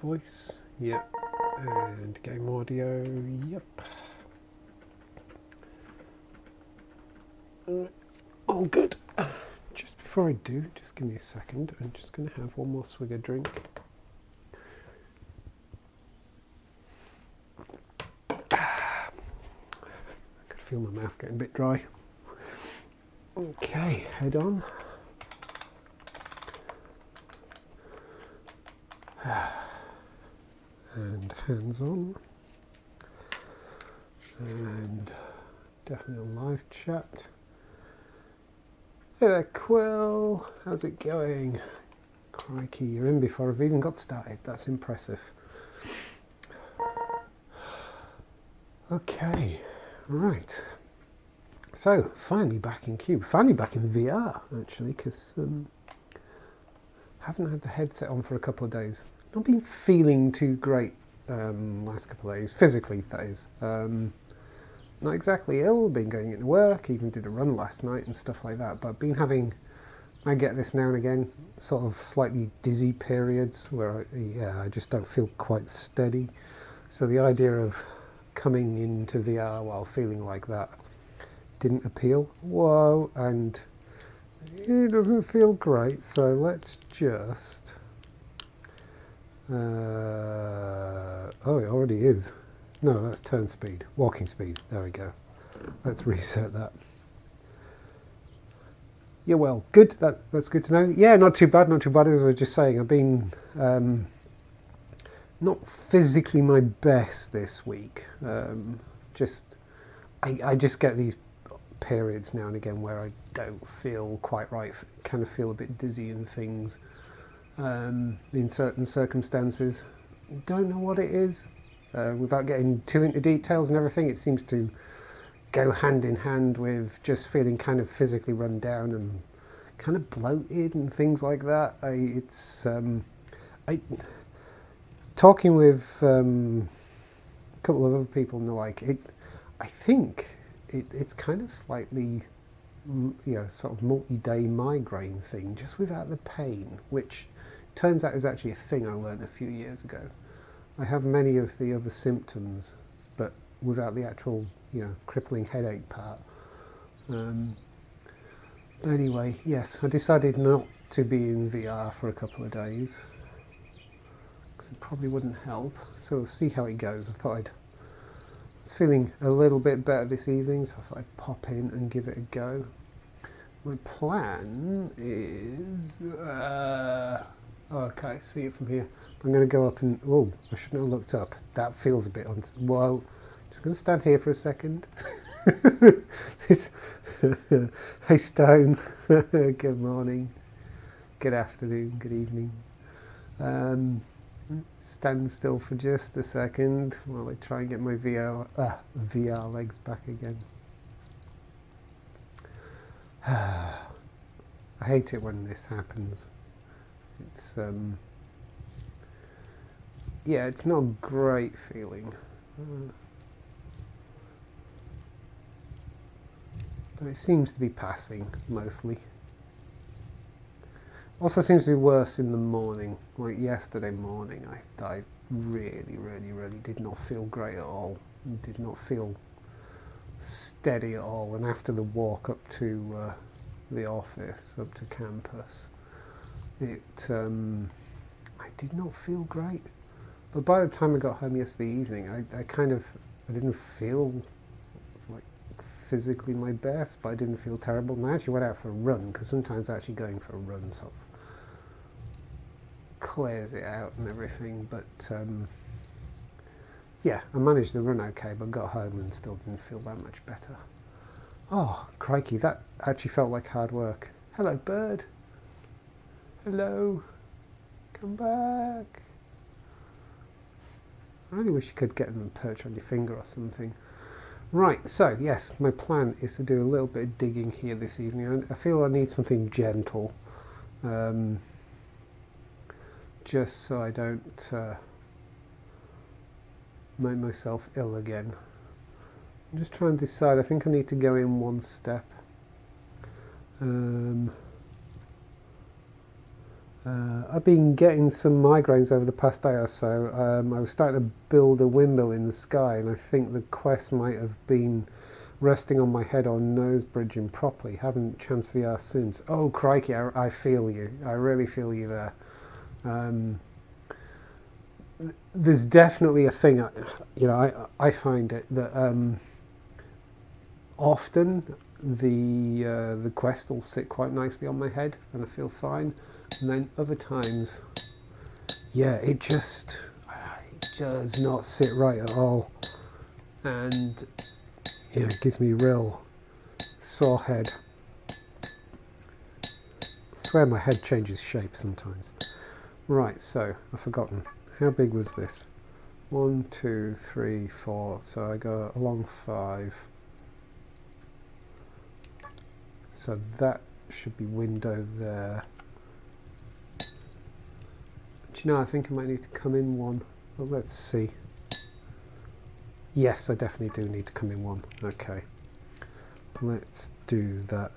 Voice, yep. And game audio, yep. All good. Just before I do, just give me a second. I'm just going to have one more swig of drink. I could feel my mouth getting a bit dry. Okay, head on. And hands on. And definitely on live chat. Hey there, Quill. How's it going? Crikey, you're in before I've even got started. That's impressive. Okay, right. So, finally back in Cube. Finally back in VR, actually, because haven't had the headset on for a couple of days. Not been feeling too great last couple of days, physically, that is. Not exactly ill, been going into work, even did a run last night and stuff like that, but been having, I get this now and again, sort of slightly dizzy periods where I just don't feel quite steady. So the idea of coming into VR while feeling like that didn't appeal. Whoa, and it doesn't feel great, so let's just... oh, it already is. No, that's turn speed, walking speed. There we go. Let's reset that. Yeah, well, good. That's good to know. Yeah, not too bad, not too bad. As I was just saying, I've been not physically my best this week. I just get these periods now and again where I don't feel quite right. Kind of feel a bit dizzy and things in certain circumstances. Don't know what it is. Without getting too into details and everything, it seems to go hand in hand with just feeling kind of physically run down and kind of bloated and things like that. Talking with a couple of other people and the like, I think it's kind of slightly, sort of multi-day migraine thing, just without the pain, which turns out is actually a thing I learned a few years ago. I have many of the other symptoms, but without the actual, crippling headache part. Anyway, yes, I decided not to be in VR for a couple of days, because it probably wouldn't help, so we'll see how it goes. I was feeling a little bit better this evening, so I thought I'd pop in and give it a go. My plan is... okay, see it from here. I'm going to go up and... Oh, I shouldn't have looked up. That feels a bit... Well, just going to stand here for a second. Hey, Stone. Good morning. Good afternoon. Good evening. Stand still for just a second while I try and get my VR legs back again. I hate it when this happens. It's yeah, it's not a great feeling, but it seems to be passing mostly. Also seems to be worse in the morning. Like yesterday morning, I really did not feel great at all. Did not feel steady at all. And after the walk up to the office, up to campus, I did not feel great. But by the time I got home yesterday evening, I didn't feel like physically my best, but I didn't feel terrible. And I actually went out for a run, because sometimes actually going for a run sort of clears it out and everything. But yeah, I managed the run okay, but got home and still didn't feel that much better. Oh, crikey, that actually felt like hard work. Hello, bird. Hello. Come back. I really wish you could get them and perch on your finger or something. Right, so yes, my plan is to do a little bit of digging here this evening. I feel I need something gentle, just so I don't make myself ill again. I'm just trying to decide. I think I need to go in one step. I've been getting some migraines over the past day or so. I was starting to build a windmill in the sky, and I think the Quest might have been resting on my head or nose bridging properly. Haven't chanced VR since. Oh crikey, I feel you. I really feel you there. There's definitely a thing, I find it that often the Quest will sit quite nicely on my head and I feel fine, and then other times, yeah, it does not sit right at all, and yeah, it gives me real sore head. I swear my head changes shape sometimes. Right, so I've forgotten. How big was this? 1, 2, 3, 4. So I go along 5. So that should be window there. Do you know, I think I might need to come in 1. Well, let's see. Yes, I definitely do need to come in 1. Okay. Let's do that.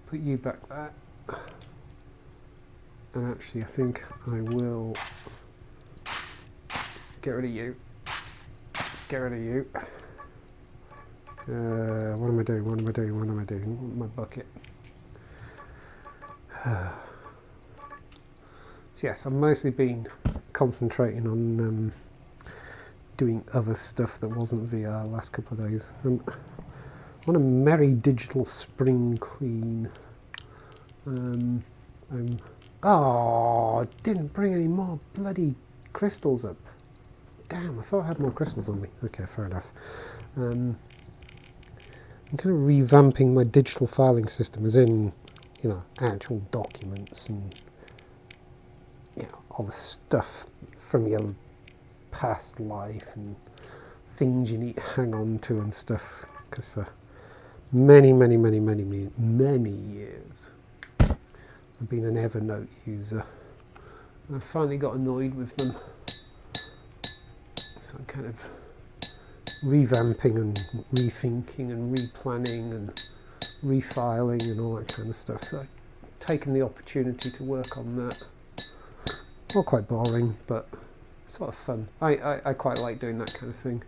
Put you back there. And actually, I think I will get rid of you. Get rid of you. What am I doing? What am I doing? What am I doing? My bucket. So yes, I've mostly been concentrating on doing other stuff that wasn't VR the last couple of days. On a merry digital spring clean. Oh, didn't bring any more bloody crystals up. Damn, I thought I had more crystals on me. Okay, fair enough. I'm kind of revamping my digital filing system, as in, actual documents and, all the stuff from your past life and things you need to hang on to and stuff. Because for many years, I've been an Evernote user. I finally got annoyed with them, so I'm kind of revamping and rethinking and replanning and refiling and all that kind of stuff. So I've taken the opportunity to work on that. All quite boring, but sort of fun. I quite like doing that kind of thing.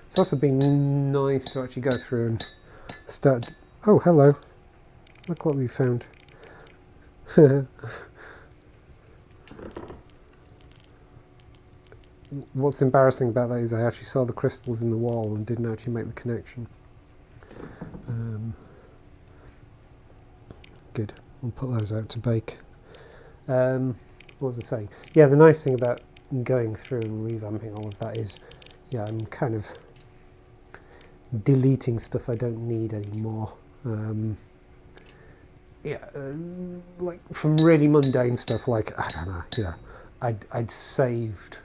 It's also been nice to actually go through and start. Oh, hello! Look what we found. What's embarrassing about that is I actually saw the crystals in the wall and didn't actually make the connection. Good. We'll put those out to bake. What was I saying? Yeah, the nice thing about going through and revamping all of that is, yeah, I'm kind of deleting stuff I don't need anymore. Like from really mundane stuff, like, I don't know, I'd saved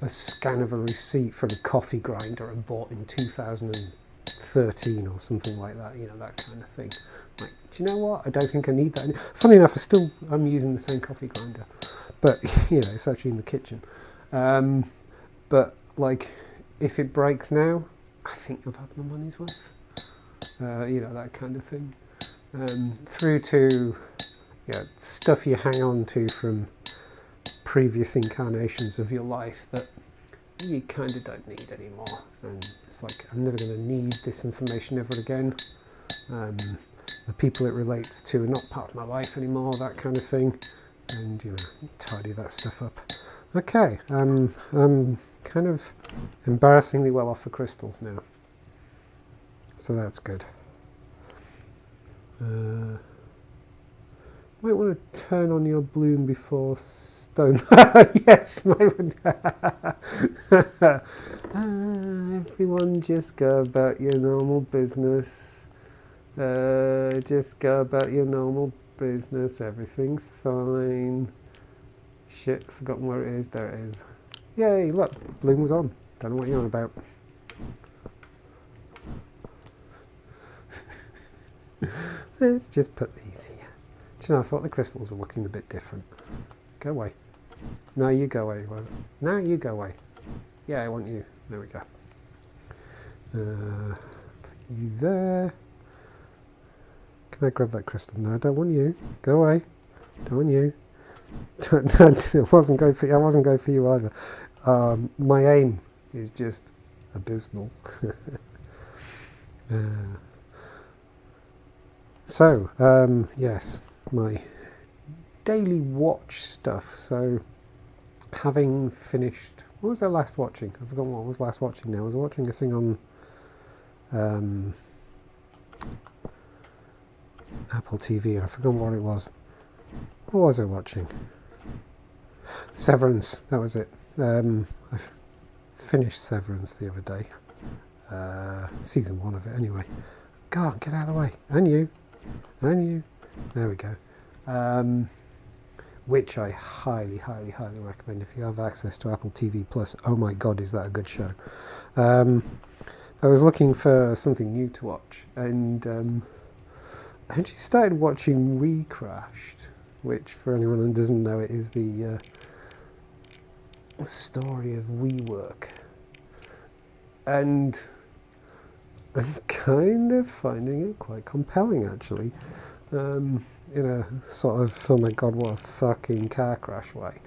a scan of a receipt for the coffee grinder I bought in 2013 or something like that, that kind of thing. Like, do you know what? I don't think I need that. Funny enough, I'm using the same coffee grinder, but it's actually in the kitchen. But like, if it breaks now, I think I've had my money's worth. That kind of thing. Through to stuff you hang on to from previous incarnations of your life that you kind of don't need anymore, and it's like, I'm never going to need this information ever again. The people it relates to are not part of my life anymore, that kind of thing, and tidy that stuff up. Okay, I'm kind of embarrassingly well off for crystals now, so that's good. Might want to turn on your bloom before stone. Yes, everyone just go about your normal business. Just go about your normal business. Everything's fine. Shit, forgotten where it is. There it is. Yay, look, bloom was on. Don't know what you're on about. Let's just put these here. Do you know, I thought the crystals were looking a bit different. Go away. No, you go away. No, you go away. Yeah, I want you. There we go. You there. Can I grab that crystal? No, I don't want you. Go away. Don't want you. I wasn't going for you either. My aim is just abysmal. Yes, my daily watch stuff. So, having finished, what was I last watching? I've forgotten what I was last watching now. I was watching a thing on Apple TV. I forgot what it was. What was I watching? Severance, that was it. I finished Severance the other day. Season 1 of it anyway. God, get out of the way. And you. There we go. Which I highly, highly, highly recommend if you have access to Apple TV Plus. Oh my God, is that a good show. I was looking for something new to watch, and I actually started watching We Crashed, which, for anyone who doesn't know, it is the story of WeWork. And I'm kind of finding it quite compelling, actually, in a sort of, oh my God, what a fucking car crash way.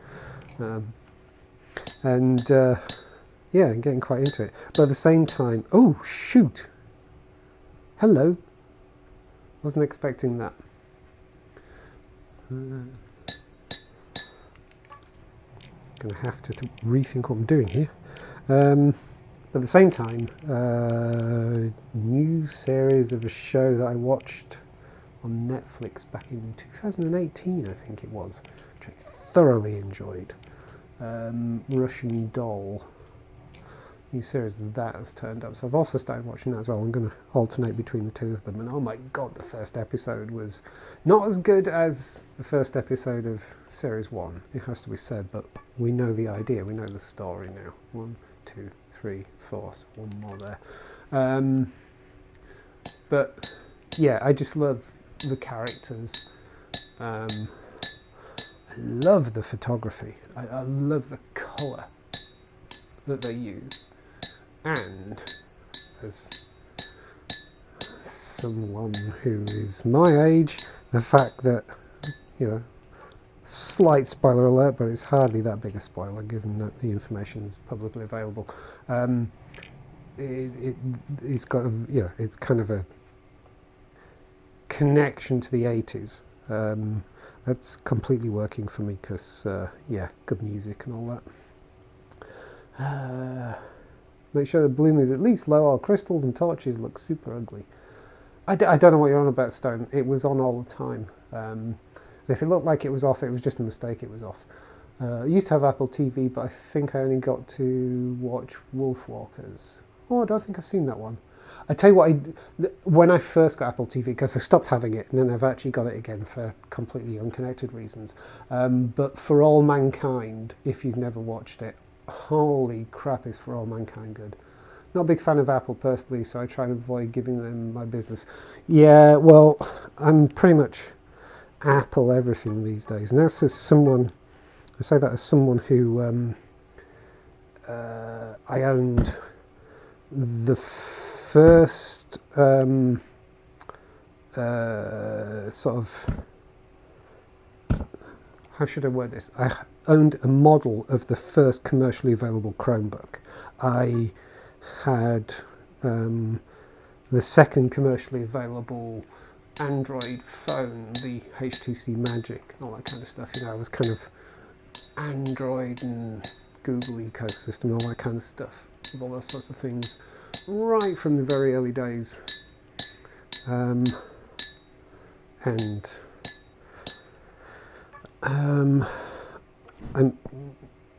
Yeah, I'm getting quite into it. But at the same time, oh, shoot. Hello. Wasn't expecting that. Gonna have to rethink what I'm doing here. At the same time, new series of a show that I watched on Netflix back in 2018, I think it was, which I thoroughly enjoyed. Russian Doll. New series of that has turned up, so I've also started watching that as well. I'm going to alternate between the two of them, and oh my God, the first episode was not as good as the first episode of series 1, it has to be said, but we know the idea, we know the story now. 1, 2, 3, 4, so one more there. But yeah, I just love the characters. I love the photography. I love the colour that they use. And as someone who is my age, the fact that, you know, slight spoiler alert, but it's hardly that big a spoiler given that the information is publicly available. It's got, you know, it's kind of a connection to the 80s. That's completely working for me because, yeah, good music and all that. Make sure the bloom is at least low. Our crystals and torches look super ugly. I don't know what you're on about, Stone. It was on all the time. If it looked like it was off, it was just a mistake, it was off. I used to have Apple TV, but I think I only got to watch Wolfwalkers. Oh, I don't think I've seen that one. I tell you what, when I first got Apple TV, because I stopped having it, and then I've actually got it again for completely unconnected reasons. But For All Mankind, if you've never watched it, holy crap, is For All Mankind good. Not a big fan of Apple personally, so I try and avoid giving them my business. Yeah, well, I'm pretty much Apple everything these days, and that's as someone, I say that as someone who I owned the first sort of, how should I word this? I owned a model of the first commercially available Chromebook. I had the second commercially available Android phone, the HTC Magic, all that kind of stuff. You know, I was kind of Android and Google ecosystem, all that kind of stuff, with all those sorts of things, right from the very early days. I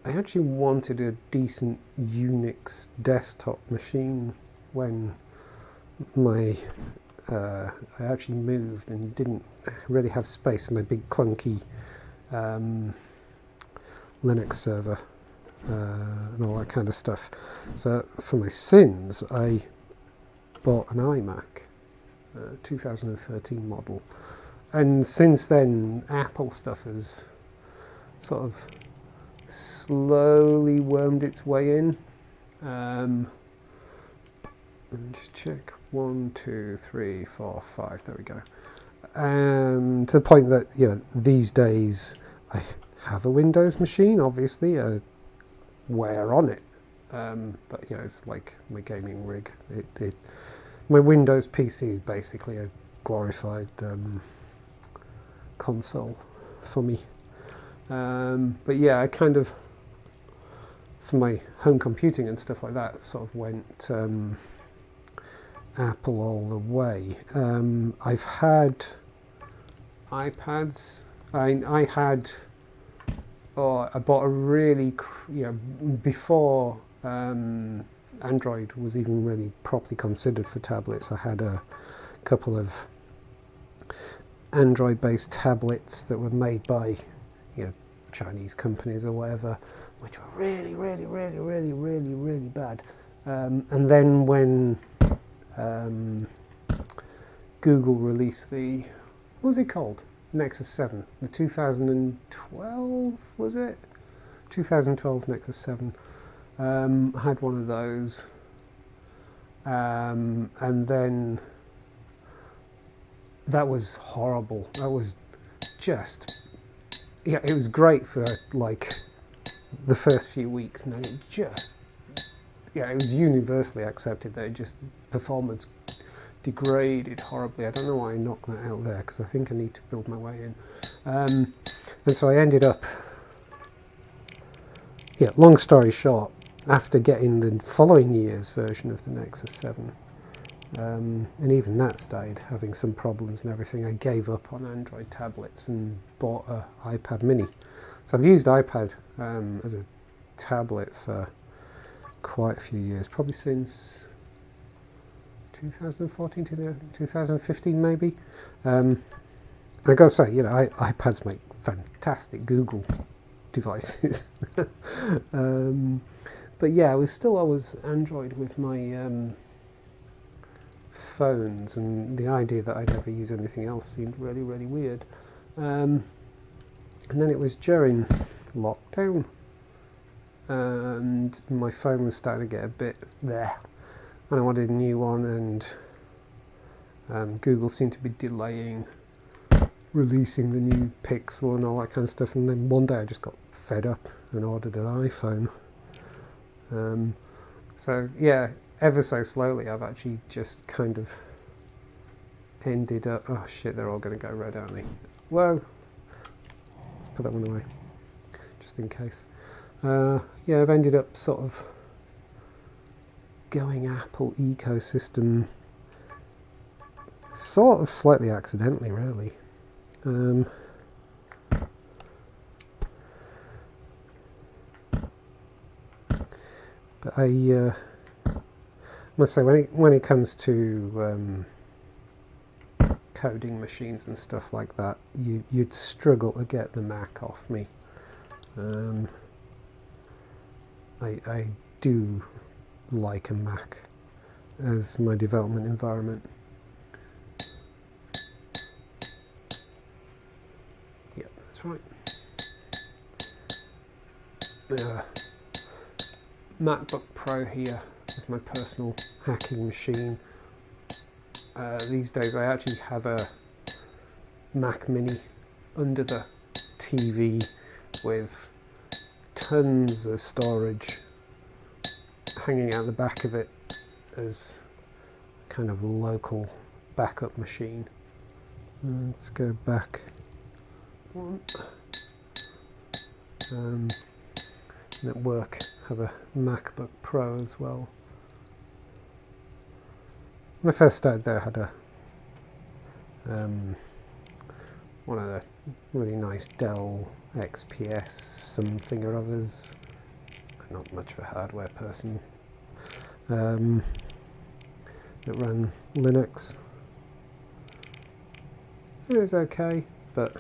actually wanted a decent Unix desktop machine when I actually moved and didn't really have space for my big clunky Linux server and all that kind of stuff. So for my sins, I bought an iMac, 2013 model, and since then Apple stuff has sort of slowly wormed its way in. Let me just check. 1, 2, 3, 4, 5. There we go. To the point that, you know, these days I have a Windows machine, obviously, Wear on it. But, you know, it's like my gaming rig. My Windows PC is basically a glorified console for me. But yeah, I kind of, for my home computing and stuff like that, sort of went Apple all the way. I've had iPads. I bought a really, before Android was even really properly considered for tablets, I had a couple of Android-based tablets that were made by, you know, Chinese companies or whatever, which were really, really, really, really, really, really bad. And then when Google released the, what was it called? Nexus 7, the 2012, was it? 2012 Nexus 7. I had one of those, and then that was horrible. That was just, yeah, it was great for like the first few weeks, and then it just, yeah, it was universally accepted that it just, performance degraded horribly. I don't know why I knocked that out there, because I think I need to build my way in. And so I ended up, yeah, long story short, after getting the following year's version of the Nexus 7, and even that started having some problems and everything, I gave up on Android tablets and bought an iPad mini. So I've used iPad as a tablet for quite a few years, probably since 2014 to 2015 maybe. I gotta say, you know, iPads make fantastic Google devices. But yeah, I was still always Android with my phones, and the idea that I'd ever use anything else seemed really, really weird. And then it was during lockdown, and my phone was starting to get a bit there, and I wanted a new one, and Google seemed to be delaying releasing the new Pixel and all that kind of stuff, and then one day I just got fed up and ordered an iPhone. So yeah, ever so slowly I've actually just kind of ended up, oh shit, they're all going to go red, aren't they? Whoa, let's put that one away just in case. Yeah, I've ended up sort of going Apple ecosystem sort of slightly accidentally, really. But I must say, when it comes to coding machines and stuff like that, you'd struggle to get the Mac off me. I do like a Mac as my development environment. Yeah, that's right. MacBook Pro here is my personal hacking machine. These days I actually have a Mac Mini under the TV with tons of storage hanging out the back of it as kind of a local backup machine. Let's go back one. At work, have a MacBook Pro as well. When I first started there, I had a one of the really nice Dell XPS something or others. I'm not much of a hardware person. That ran Linux. It was okay, but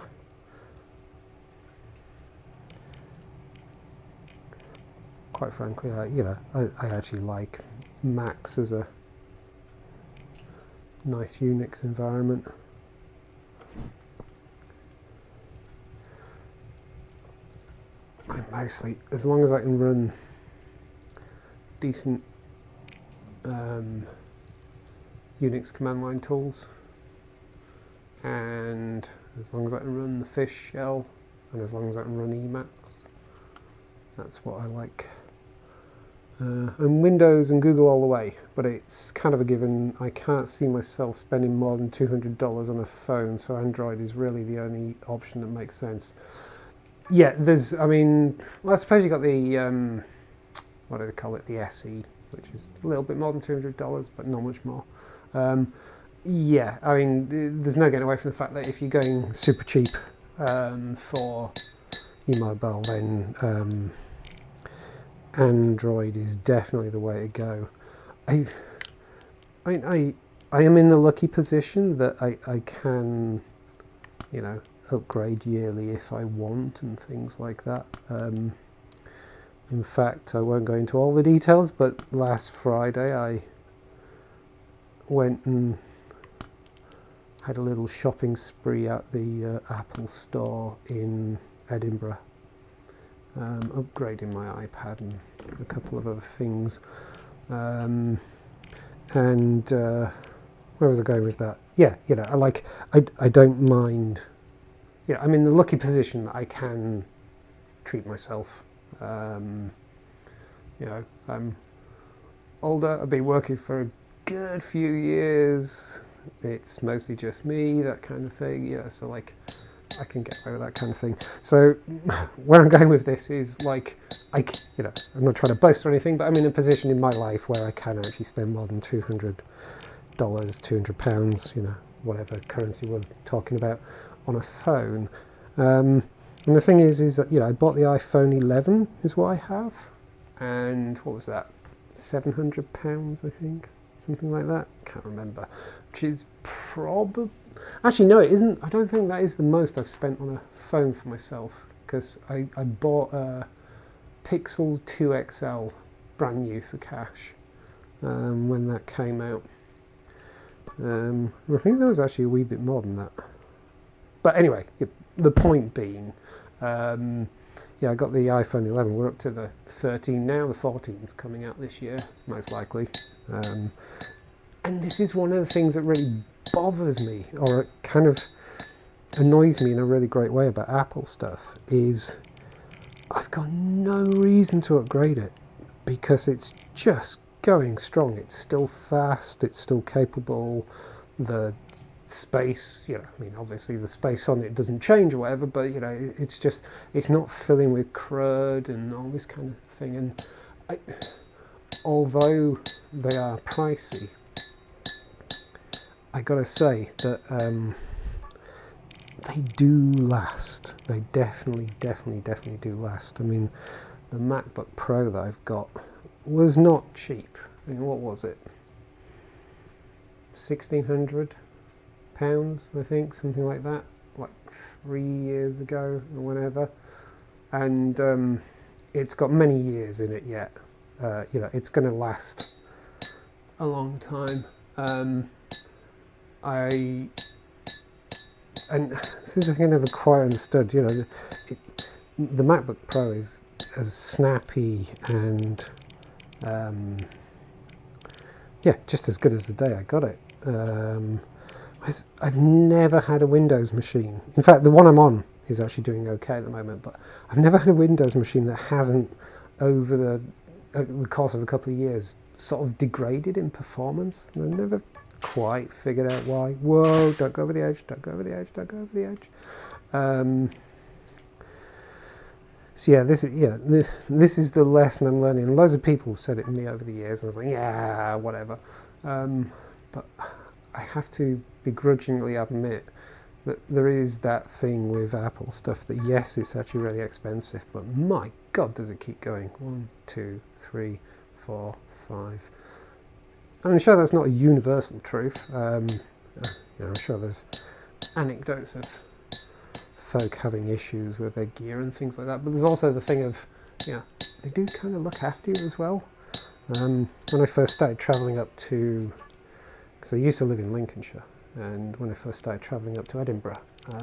quite frankly, I actually like Macs as a nice Unix environment. I mostly, as long as I can run decent Unix command line tools, and as long as I can run the fish shell, and as long as I can run Emacs, that's what I like. And Windows and Google all the way, but it's kind of a given. I can't see myself spending more than $200 on a phone, so Android is really the only option that makes sense. Yeah, I mean, well, I suppose you got the, what do they call it, the SE, which is a little bit more than $200, but not much more. Yeah, I mean, there's no getting away from the fact that if you're going super cheap for your mobile, then Android is definitely the way to go. I am in the lucky position that I can, you know, upgrade yearly if I want and things like that. In fact, I won't go into all the details, but last Friday I went and had a little shopping spree at the Apple store in Edinburgh, upgrading my iPad and a couple of other things. And where was I going with that? Yeah, you know, I don't mind. Yeah, I'm in the lucky position that I can treat myself. You know, I'm older, I've been working for a good few years, it's mostly just me, that kind of thing, you know, so like, I can get away with that kind of thing. So where I'm going with this is like, you know, I'm not trying to boast or anything, but I'm in a position in my life where I can actually spend more than $200, £200, you know, whatever currency we're talking about, on a phone. And the thing is that, you know, I bought the iPhone 11 is what I have, and what was that, £700 I think, something like that, can't remember, which is probably, actually no it isn't, I don't think that is the most I've spent on a phone for myself, because I bought a Pixel 2 XL brand new for cash when that came out. I think that was actually a wee bit more than that. But anyway, the point being, yeah, I got the iPhone 11. We're up to the 13 now. The 14's coming out this year, most likely. And this is one of the things that really bothers me, or it kind of annoys me in a really great way about Apple stuff, is I've got no reason to upgrade it because it's just going strong. It's still fast. It's still capable. The space, you know, I mean, obviously the space on it doesn't change or whatever, but you know, it's just, it's not filling with crud and all this kind of thing. And although they are pricey, I gotta say that they do last. They definitely do last. I mean, the MacBook Pro that I've got was not cheap. I mean, what was it? £1,600, I think, something like that, like 3 years ago or whenever. And it's got many years in it yet. You know, it's going to last a long time. And this is a thing I never quite understood. You know, the MacBook Pro is as snappy and yeah, just as good as the day I got it. I've never had a Windows machine. In fact, the one I'm on is actually doing okay at the moment, but I've never had a Windows machine that hasn't, over the course of a couple of years, sort of degraded in performance. And I've never quite figured out why. Whoa, don't go over the edge, don't go over the edge, don't go over the edge. So yeah, this is the lesson I'm learning. And loads of people said it to me over the years, and I was like, yeah, whatever. But I have to begrudgingly admit that there is that thing with Apple stuff that, yes, it's actually really expensive, but my God, does it keep going. 1, 2, 3, 4, 5. And I'm sure that's not a universal truth. You know, I'm sure there's anecdotes of folk having issues with their gear and things like that, but there's also the thing of, you know, they do kind of look after you as well. When I first started travelling up to, because I used to live in Lincolnshire, and when I first started travelling up to Edinburgh, I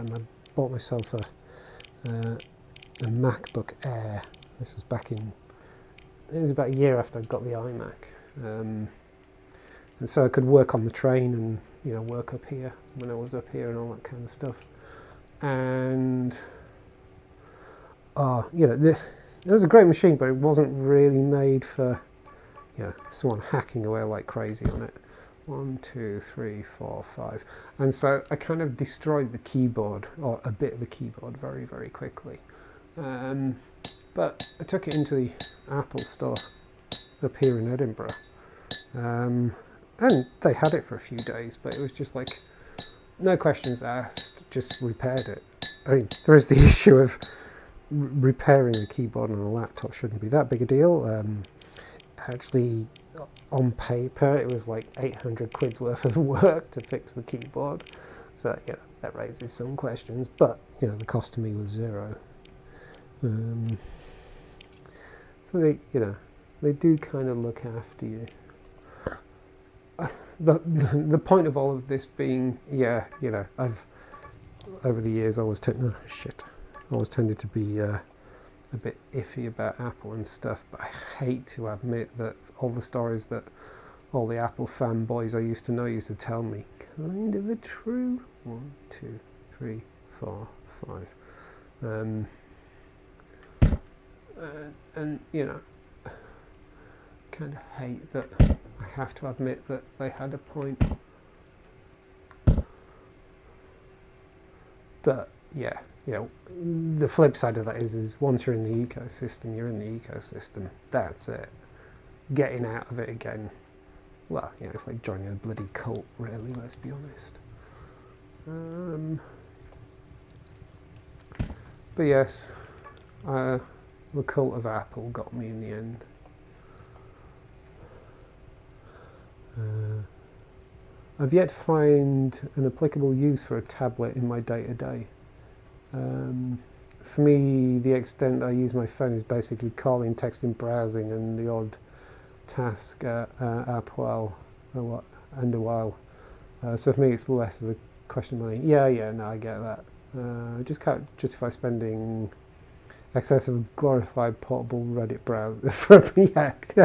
bought myself a MacBook Air. This was back in, it was about a year after I got the iMac. and so I could work on the train and, you know, work up here when I was up here and all that kind of stuff. And you know, it was a great machine, but it wasn't really made for, you know, someone hacking away like crazy on it. 1, 2, 3, 4, 5, and so I kind of destroyed the keyboard, or a bit of the keyboard, very, very quickly. But I took it into the Apple store up here in Edinburgh, and they had it for a few days, but it was just like, no questions asked, just repaired it. I mean, there is the issue of repairing a keyboard on a laptop shouldn't be that big a deal. Actually, on paper, it was like 800 quid's worth of work to fix the keyboard. So, you know, that raises some questions, but, you know, the cost to me was zero. So they, you know, they do kind of look after you. The point of all of this being, yeah, you know, I've, over the years, always tended to be a bit iffy about Apple and stuff, but I hate to admit that all the stories that all the Apple fanboys I used to know used to tell me kind of are true. 1, 2, 3, 4, 5. And you know, kind of hate that I have to admit that they had a point. But yeah, you know, the flip side of that is once you're in the ecosystem, you're in the ecosystem. That's it. Getting out of it again, well, you know, it's like joining a bloody cult, really, let's be honest. But yes, the cult of Apple got me in the end. I've yet to find an applicable use for a tablet in my day-to-day. For me, the extent I use my phone is basically calling, texting, browsing, and the odd task app and a while. So for me, it's less of a question of money. Yeah, no, I get that. I just can't justify spending excess of a glorified portable Reddit browser for a React.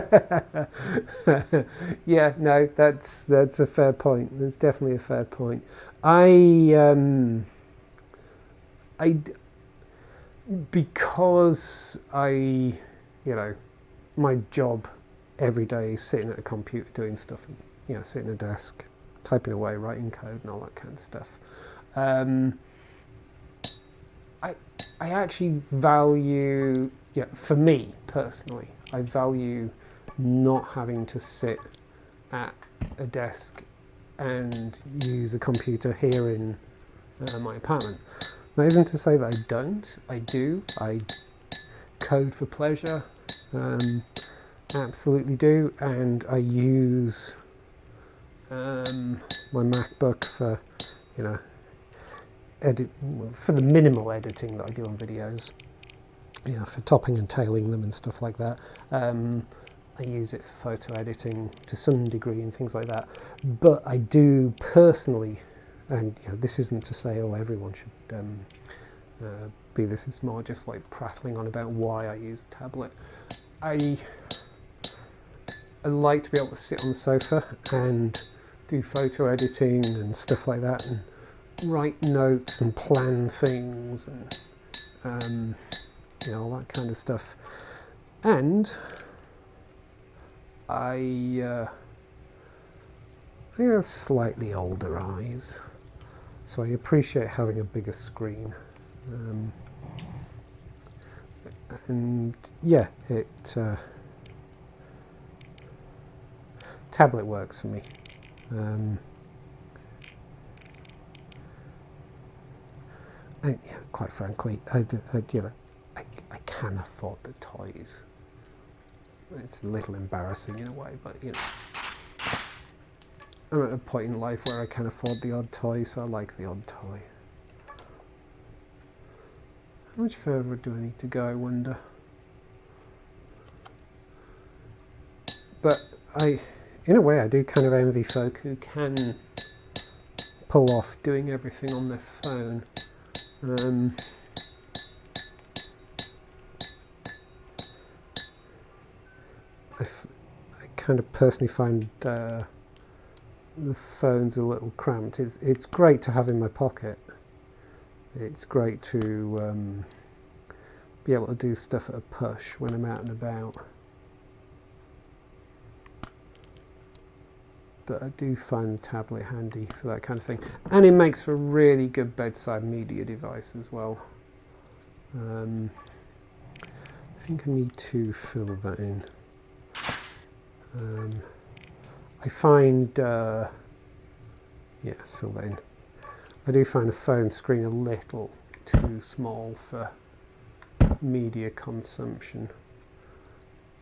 Yeah, no, that's a fair point. That's definitely a fair point. Because you know, my job every day is sitting at a computer doing stuff, and, you know, sitting at a desk, typing away, writing code and all that kind of stuff. I actually value, yeah, for me personally, I value not having to sit at a desk and use a computer here in my apartment. That isn't to say that I don't. I do. I code for pleasure, absolutely do, and I use my MacBook for, you know, for the minimal editing that I do on videos, you know, for topping and tailing them and stuff like that. I use it for photo editing to some degree and things like that. But I do personally, and you know, this isn't to say, oh, everyone should be this. It's more just like prattling on about why I use the tablet. I like to be able to sit on the sofa and do photo editing and stuff like that, and write notes and plan things and you know, all that kind of stuff. And I have slightly older eyes, so I appreciate having a bigger screen. And yeah, tablet works for me. And, yeah, quite frankly, I can afford the toys. It's a little embarrassing in a way, but you know, I'm at a point in life where I can afford the odd toy, so I like the odd toy. How much further do I need to go, I wonder? But in a way, I do kind of envy folk who can pull off doing everything on their phone. I kind of personally find the phone's a little cramped. It's great to have in my pocket. It's great to be able to do stuff at a push when I'm out and about. But I do find the tablet handy for that kind of thing. And it makes for a really good bedside media device as well. I think I need to fill that in. I find, yeah, let's fill that in. I do find a phone screen a little too small for media consumption.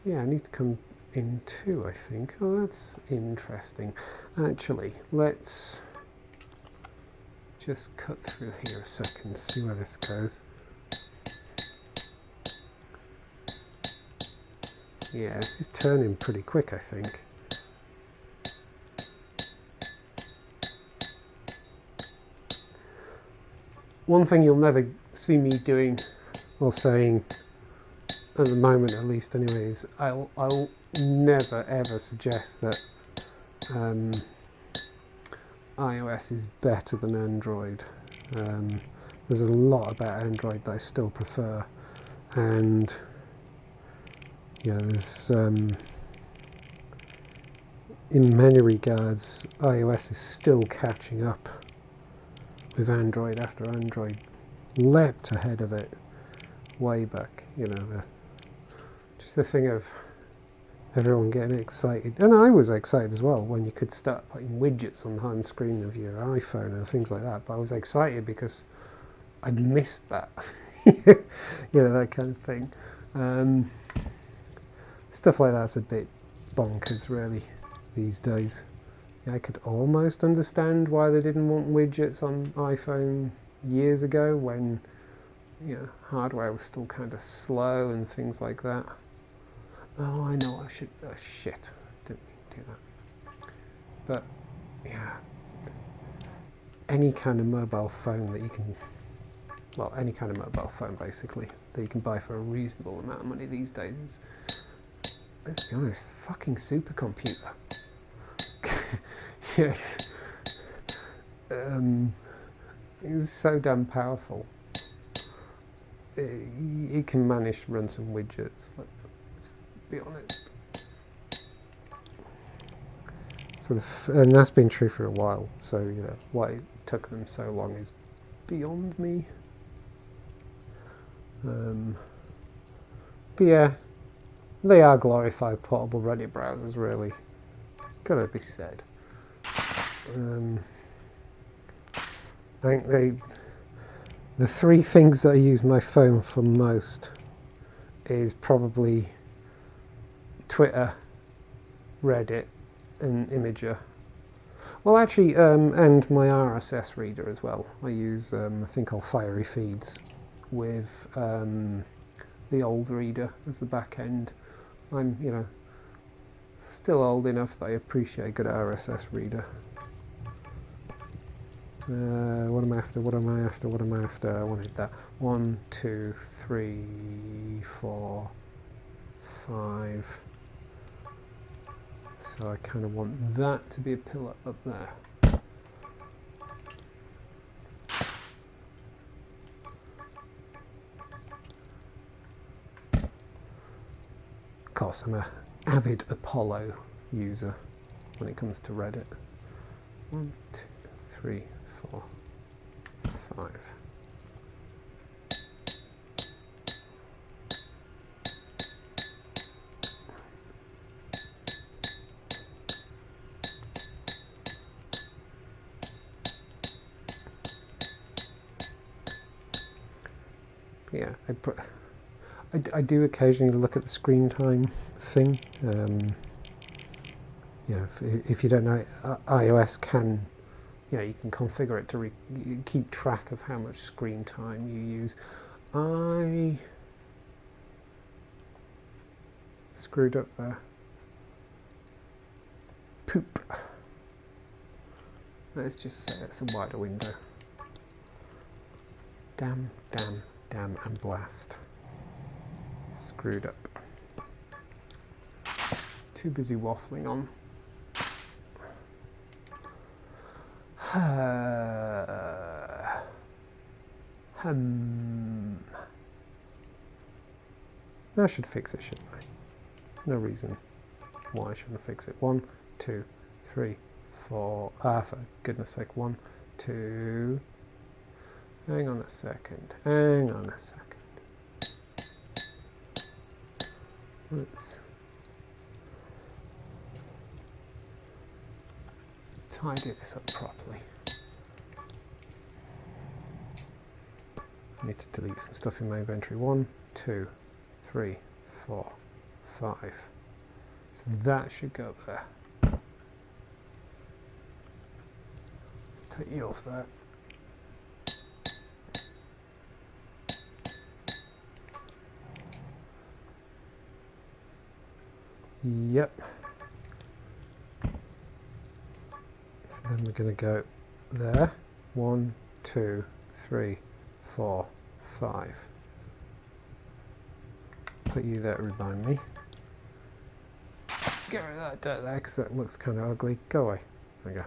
Yeah, I need to come in too, I think. Oh, that's interesting. Actually, let's just cut through here a second, see where this goes. Yeah, this is turning pretty quick, I think. One thing you'll never see me doing or saying, at the moment at least anyway, is I'll never ever suggest that iOS is better than Android. There's a lot about Android that I still prefer, and there's in many regards iOS is still catching up with Android after Android leapt ahead of it way back. Just the thing of everyone getting excited, and I was excited as well when you could start putting widgets on the home screen of your iPhone and things like that. But I was excited because I'd missed that, that kind of thing. Stuff like that's a bit bonkers, really, these days. I could almost understand why they didn't want widgets on iPhone years ago when hardware was still kind of slow and things like that. Oh, I know I should. Oh, shit. Didn't mean to do that. But, yeah. Any kind of mobile phone that you can. Well, any kind of mobile phone, basically, that you can buy for a reasonable amount of money these days is, let's be honest, fucking supercomputer. Yeah, it's so damn powerful. It can manage to run some widgets. Let's be honest. So, and that's been true for a while. So why it took them so long is beyond me. But yeah, they are glorified portable Reddit browsers, really. It's gotta be said. I think the three things that I use my phone for most is probably Twitter, Reddit, and Imager. Well, actually, and my RSS reader as well. I use a thing called Fiery Feeds with the old reader as the back end. I'm, still old enough that I appreciate a good RSS reader. What am I after? I wanted that. 1, 2, 3, 4, 5. So I kind of want that to be a pillar up there. Of course, I'm an avid Apollo user when it comes to Reddit. 1, 2, 3, 4, 5. Yeah, I do occasionally look at the screen time thing. If you don't know, iOS can, you can configure it to keep track of how much screen time you use. I screwed up there. Poop. Let's just say it's a wider window. Damn, and blast. Screwed up. Too busy waffling on. I should fix it, shouldn't I? No reason why I shouldn't fix it. 1, 2, 3, 4. For goodness sake. 1, 2. Hang on a second. Hang on a second. Let's tidy this up properly. I need to delete some stuff in my inventory. 1, 2, 3, 4, 5. So that should go there. Take you off that. Yep. So then we're going to go there. 1, 2, 3, 4, 5. Put you there to remind me. Get rid of that dirt there because that looks kind of ugly. Go away. There we go.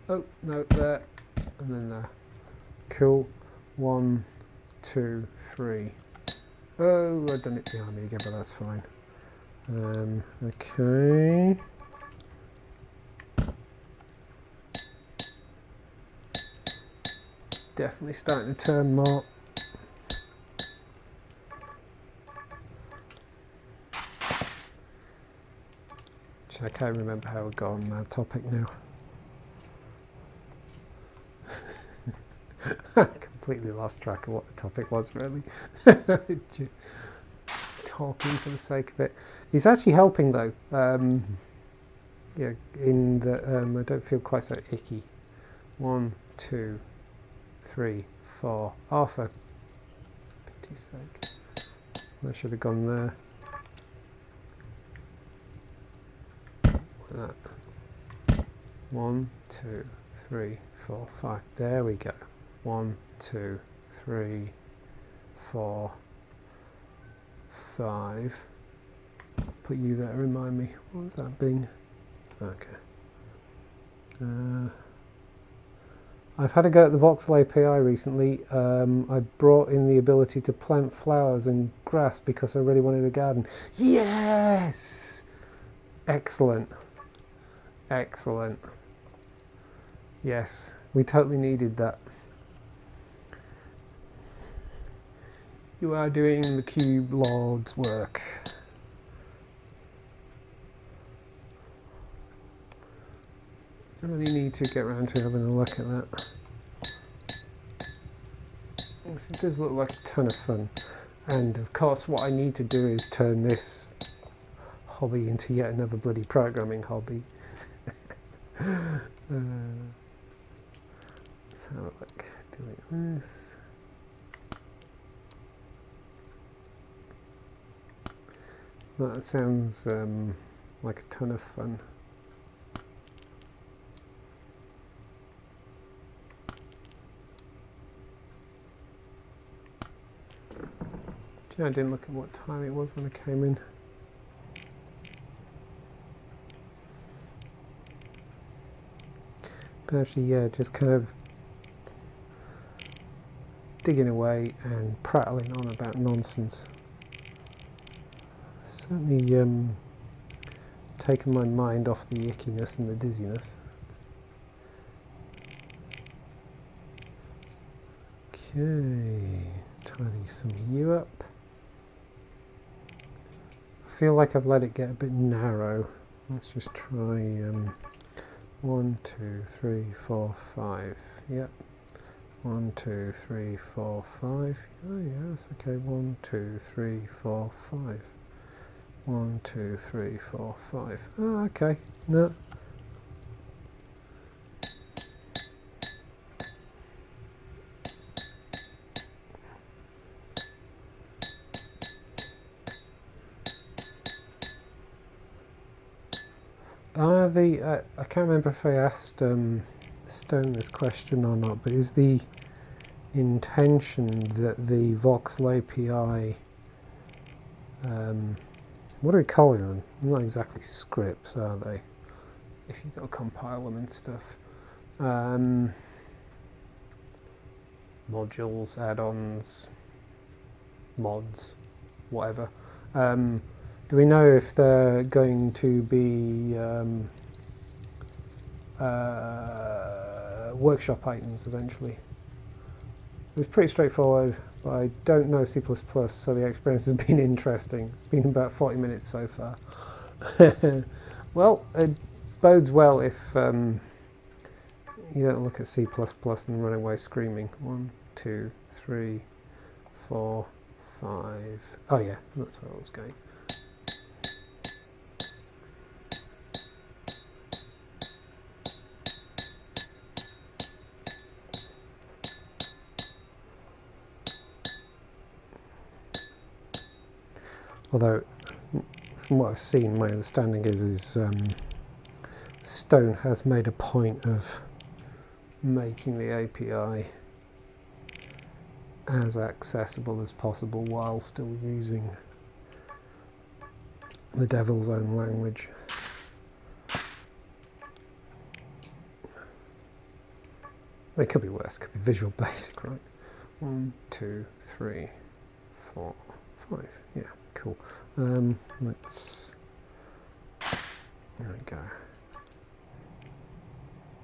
Oh, no, there. And then there. Cool. 1, 2, 3. Oh, I've done it behind me again, but that's fine. Okay. Definitely starting to turn more. I can't remember how we got on that topic now. Completely lost track of what the topic was, really. Talking for the sake of it. He's actually helping though. Yeah, in the I don't feel quite so icky. 1, 2, 3, 4. Oh, for pity's sake. I should have gone there. Like that. 1, 2, 3, 4, 5. There we go. 1, 2, 3, 4, 5. Put you there, remind me. What was that being? Okay. I've had a go at the voxel API recently. I brought in the ability to plant flowers and grass because I really wanted a garden. Yes! Excellent. Excellent. Yes, we totally needed that. You are doing the cube lord's work. I really need to get around to having a look at that. It does look like a ton of fun. And of course what I need to do is turn this hobby into yet another bloody programming hobby. Let's have a look. Doing this. That sounds like a ton of fun. I didn't look at what time it was when I came in. But actually, yeah, just kind of digging away and prattling on about nonsense. Certainly taken my mind off the ickiness and the dizziness. Okay, tidy some of you up. I feel like I've let it get a bit narrow. Let's just try 1, 2, 3, 4, 5. Yep. 1, 2, 3, 4, 5. Oh yes, okay. 1, 2, 3, 4, 5. 1, 2, 3, 4, 5. Oh, okay. No. I can't remember if I asked Stone this question or not, but is the intention that the voxel API, what are we calling them? Not exactly scripts, are they? if you've got to compile them and stuff. Modules, add-ons, mods, whatever. Do we know if they're going to be workshop items eventually? It was pretty straightforward, but I don't know C++, so the experience has been interesting. It's been about 40 minutes so far. Well, it bodes well if you don't look at C++ and run away screaming. 1, 2, 3, 4, 5. Oh yeah, that's where I was going. Although, from what I've seen, my understanding is Stone has made a point of making the API as accessible as possible while still using the devil's own language. It could be worse, it could be Visual Basic, right? 1, 2, 3, 4, 5. Yeah, cool. Let's. There we go.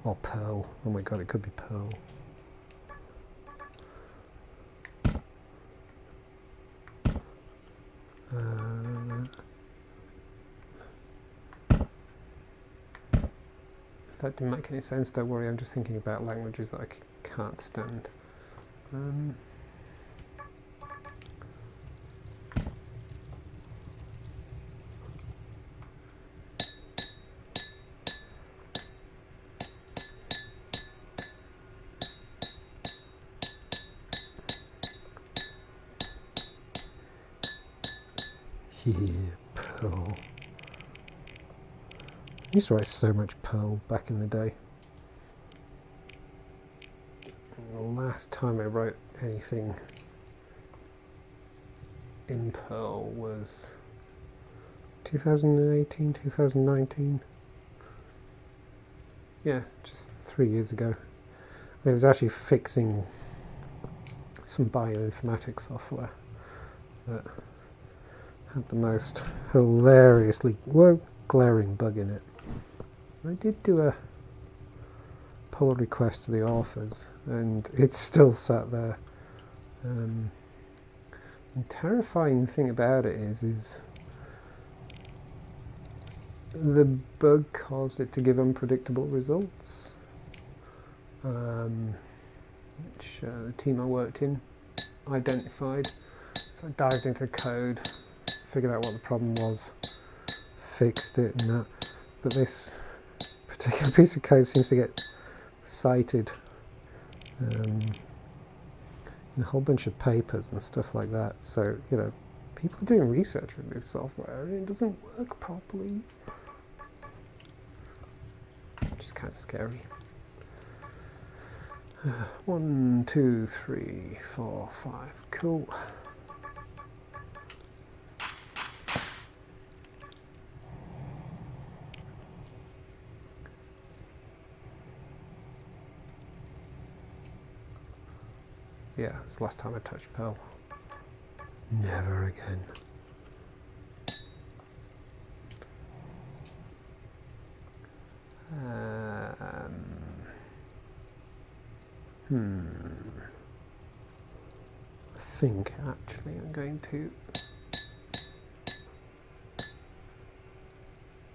Or Perl. Oh my god, it could be Perl. If that didn't make any sense, don't worry, I'm just thinking about languages that I can't stand. Yeah, Perl. I used to write so much Perl back in the day. And the last time I wrote anything in Perl was 2018, 2019. Yeah, just 3 years ago. And it was actually fixing some bioinformatics software that had the most hilariously glaring bug in it. I did do a pull request to the authors, and it's still sat there. The terrifying thing about it is the bug caused it to give unpredictable results, which the team I worked in identified. So I dived into the code, figured out what the problem was, fixed it and that. But this particular piece of code seems to get cited in a whole bunch of papers and stuff like that. So, you know, people are doing research with this software and it doesn't work properly. Which is kind of scary. 1, 2, 3, 4, 5. Cool. Yeah, it's the last time I touched Perl. Never again. I think actually I'm going to.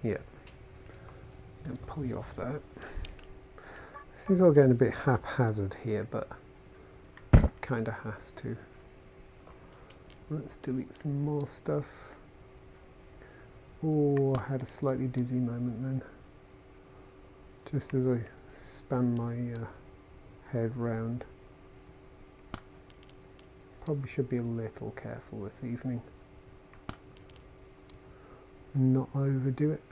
Yeah. I'm going to pull you off there. This is all going a bit haphazard here, but kind of has to. Let's delete some more stuff. Oh, I had a slightly dizzy moment then. Just as I span my head round. Probably should be a little careful this evening. Not overdo it.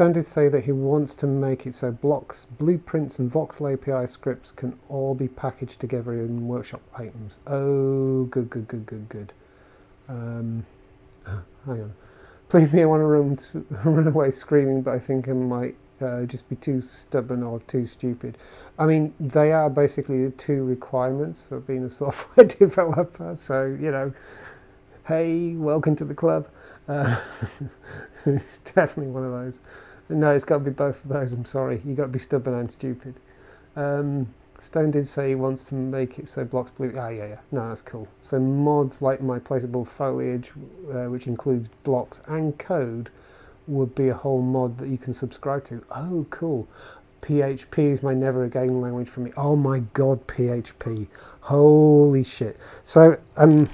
Stan did say that he wants to make it so blocks, blueprints and voxel API scripts can all be packaged together in workshop items. Oh, good, good, good, good, good. Hang on. Believe me, I want to run away screaming, but I think I might just be too stubborn or too stupid. I mean, they are basically the two requirements for being a software developer. So, you know, hey, welcome to the club. It's definitely one of those. No, it's got to be both of those. I'm sorry. You've got to be stubborn and stupid. Stone did say he wants to make it so blocks blue. Yeah. No, that's cool. So mods like my placeable foliage, which includes blocks and code, would be a whole mod that you can subscribe to. Oh, cool. PHP is my never again language for me. Oh my god, PHP. Holy shit. So I'm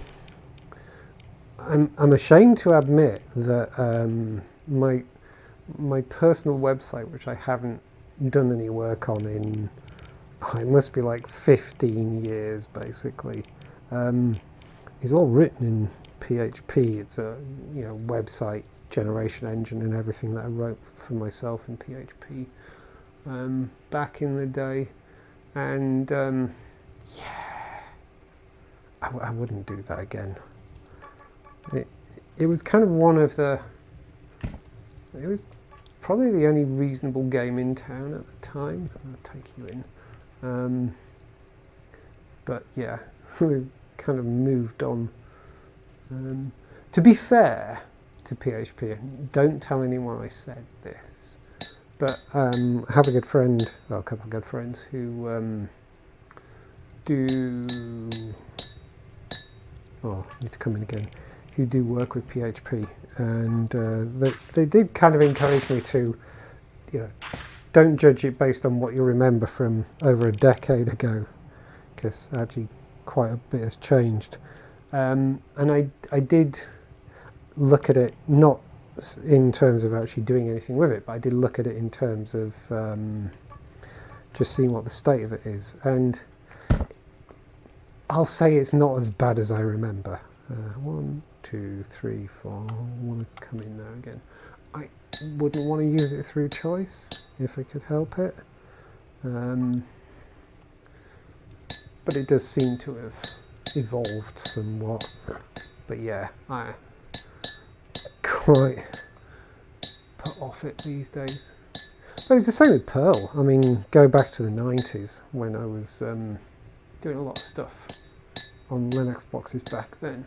ashamed to admit that my personal website, which I haven't done any work on in, it must be like 15 years basically, is all written in PHP. It's a website generation engine and everything that I wrote for myself in PHP back in the day, and yeah, I wouldn't do that again. It was kind of one of the, it was probably the only reasonable game in town at the time. I'll take you in. But yeah, we've kind of moved on. To be fair to PHP, don't tell anyone I said this, but I have a good friend, well, a couple of good friends who need to come in again, who do work with PHP, and they did kind of encourage me to, don't judge it based on what you remember from over a decade ago, because actually quite a bit has changed. And I did look at it, not in terms of actually doing anything with it, but I did look at it in terms of just seeing what the state of it is. And I'll say it's not as bad as I remember. 1, 2, 3, 4, I want to come in there again. I wouldn't want to use it through choice if I could help it. But it does seem to have evolved somewhat. But yeah, I quite put off it these days. But it's the same with Perl. I mean, go back to the 90s when I was doing a lot of stuff on Linux boxes back then.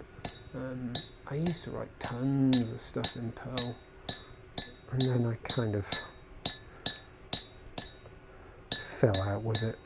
I used to write tons of stuff in Perl, and then I kind of fell out with it.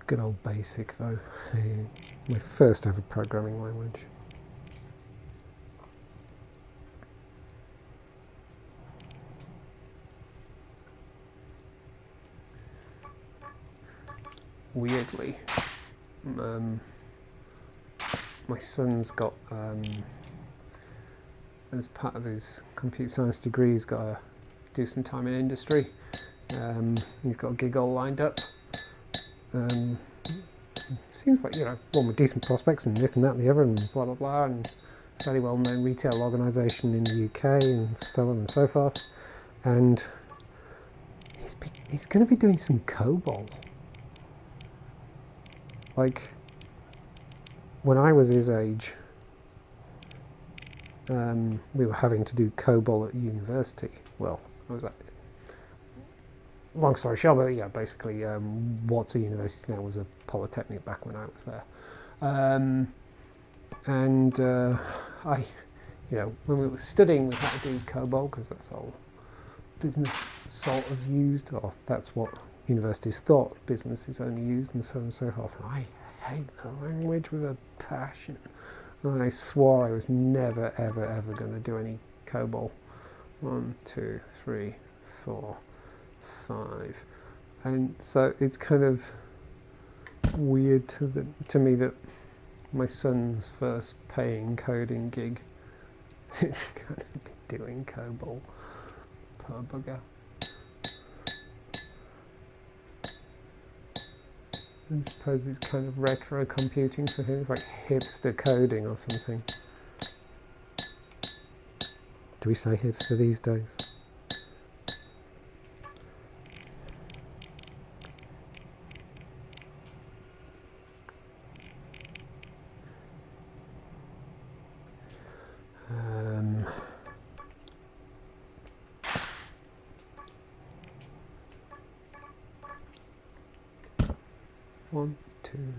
Good old BASIC though, my first ever programming language. Weirdly, my son's got, as part of his computer science degree, he's got to do some time in industry. He's got a gig all lined up. Seems like, one with decent prospects and this and that and the other and blah blah blah, and fairly well known retail organisation in the UK and so on and so forth. And he's going to be doing some COBOL. Like, when I was his age, we were having to do COBOL at university. Well, I was like, long story short, but yeah, basically, what's a university now was a polytechnic back when I was there. I, when we were studying, we had to do COBOL because that's all business sort of used, or that's what universities thought businesses only used, and so on and so forth. And I hate the language with a passion. And I swore I was never, ever, ever going to do any COBOL. 1, 2, 3, 4, 5. And so it's kind of weird to me that my son's first paying coding gig. It's going to be doing COBOL. Poor bugger. I suppose it's kind of retro computing for him. It's like hipster coding or something. Do we say hipster these days? One, two,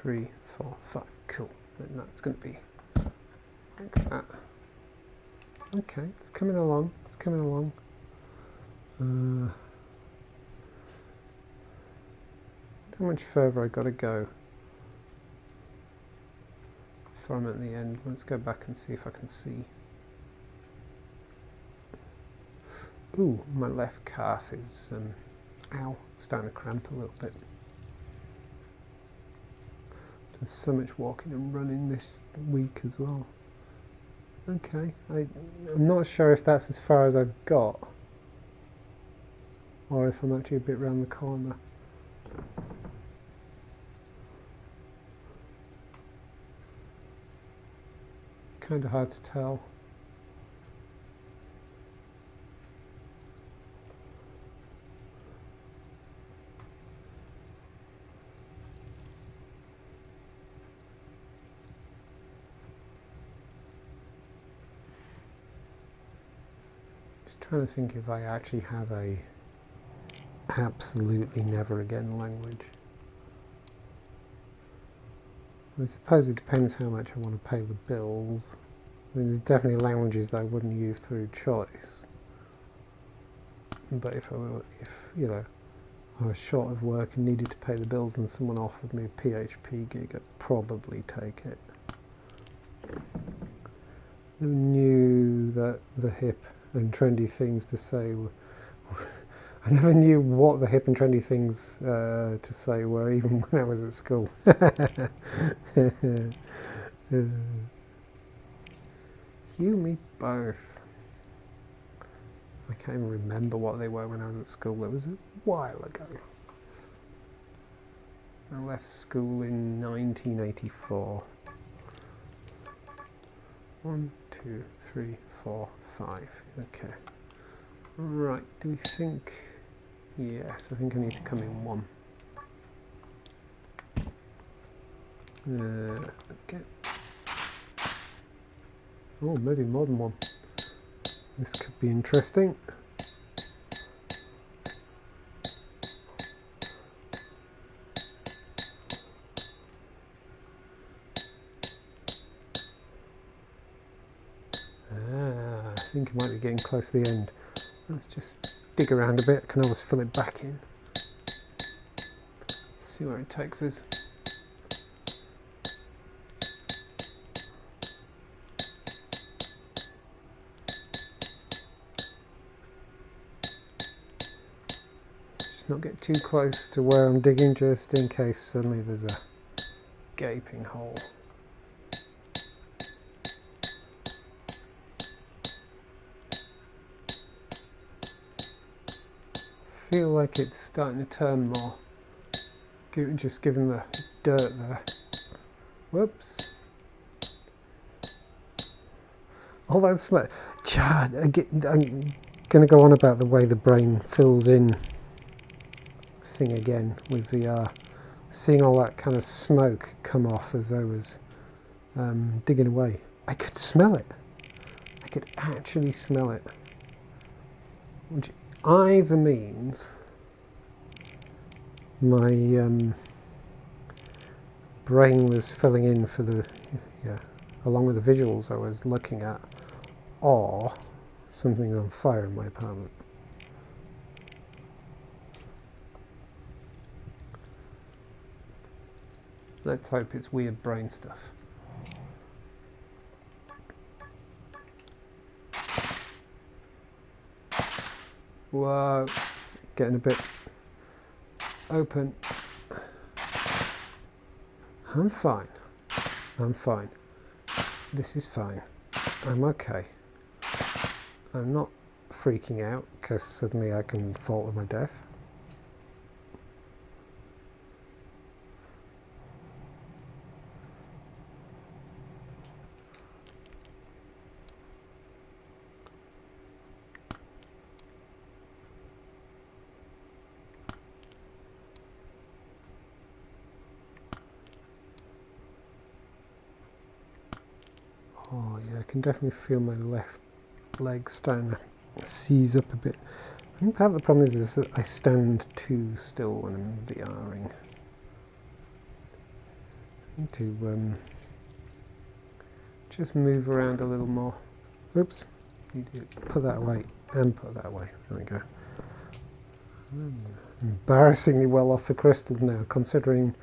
three, four, five. Cool. And that's going to be like that. Okay, it's coming along. It's coming along. How much further I got to go before I'm at the end? Let's go back and see if I can see. Ooh, my left calf is ow, starting to cramp a little bit. There's so much walking and running this week as well. Okay, I'm not sure if that's as far as I've got, or if I'm actually a bit round the corner. Kind of hard to tell. Trying to think if I actually have a absolutely never again language. I suppose it depends how much I want to pay the bills. I mean, there's definitely languages that I wouldn't use through choice. But if you know, I was short of work and needed to pay the bills and someone offered me a PHP gig, I'd probably take it. I knew that the hip and trendy things to say I never knew what the hip and trendy things to say were, even when I was at school. You, me both. I can't even remember what they were when I was at school. It was a while ago. I left school in 1984. 1, 2, 3, 4, 5. Okay. Right, do we think... Yes, I think I need to come in 1. Okay. Oh, maybe more than 1. This could be interesting. I think it might be getting close to the end. Let's just dig around a bit. I can always fill it back in. See where it takes us. Let's just not get too close to where I'm digging, just in case suddenly there's a gaping hole. Feel like it's starting to turn more, just given the dirt there. Whoops. All that smoke. I'm going to go on about the way the brain fills in thing again with VR. Seeing all that kind of smoke come off as I was digging away. I could smell it. I could actually smell it. Which either means my brain was filling in for the, along with the visuals I was looking at, or something on fire in my apartment. Let's hope it's weird brain stuff. Whoa, it's getting a bit open. I'm fine. I'm fine. This is fine. I'm okay. I'm not freaking out because suddenly I can fall to my death. Oh yeah, I can definitely feel my left leg starting to seize up a bit. I think part of the problem is that I stand too still when I'm VRing. I need to just move around a little more. Oops, put that away and put that away. There we go. Embarrassingly well off the crystals now, considering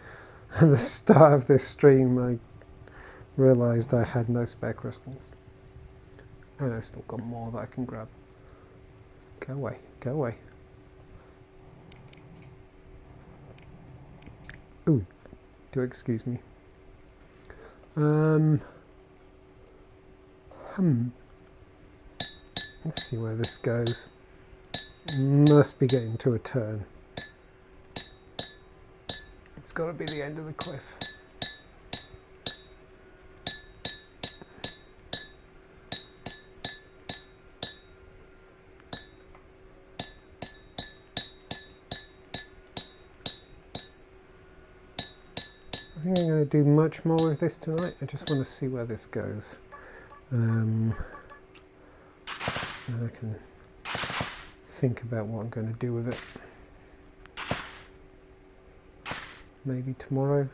at the start of this stream I realised I had no spare crystals. And I've still got more that I can grab. Go away, go away. Ooh, do excuse me. Let's see where this goes. Must be getting to a turn. It's got to be the end of the cliff. I think I'm going to do much more with this tonight. I just want to see where this goes. And I can think about what I'm going to do with it. Maybe tomorrow.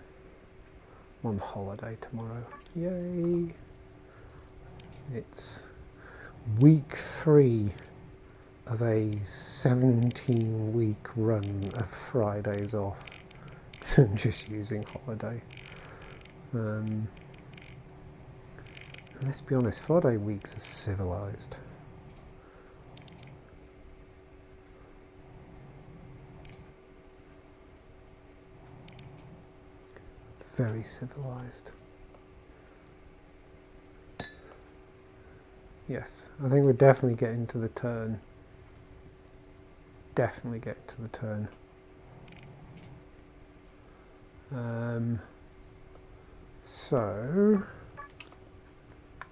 I'm on holiday tomorrow. Yay! It's week 3 of a 17-week run of Fridays off. Just using holiday. And let's be honest, 4-day weeks are civilized. Very civilized. Yes, I think we're definitely getting to the turn. Definitely get to the turn. So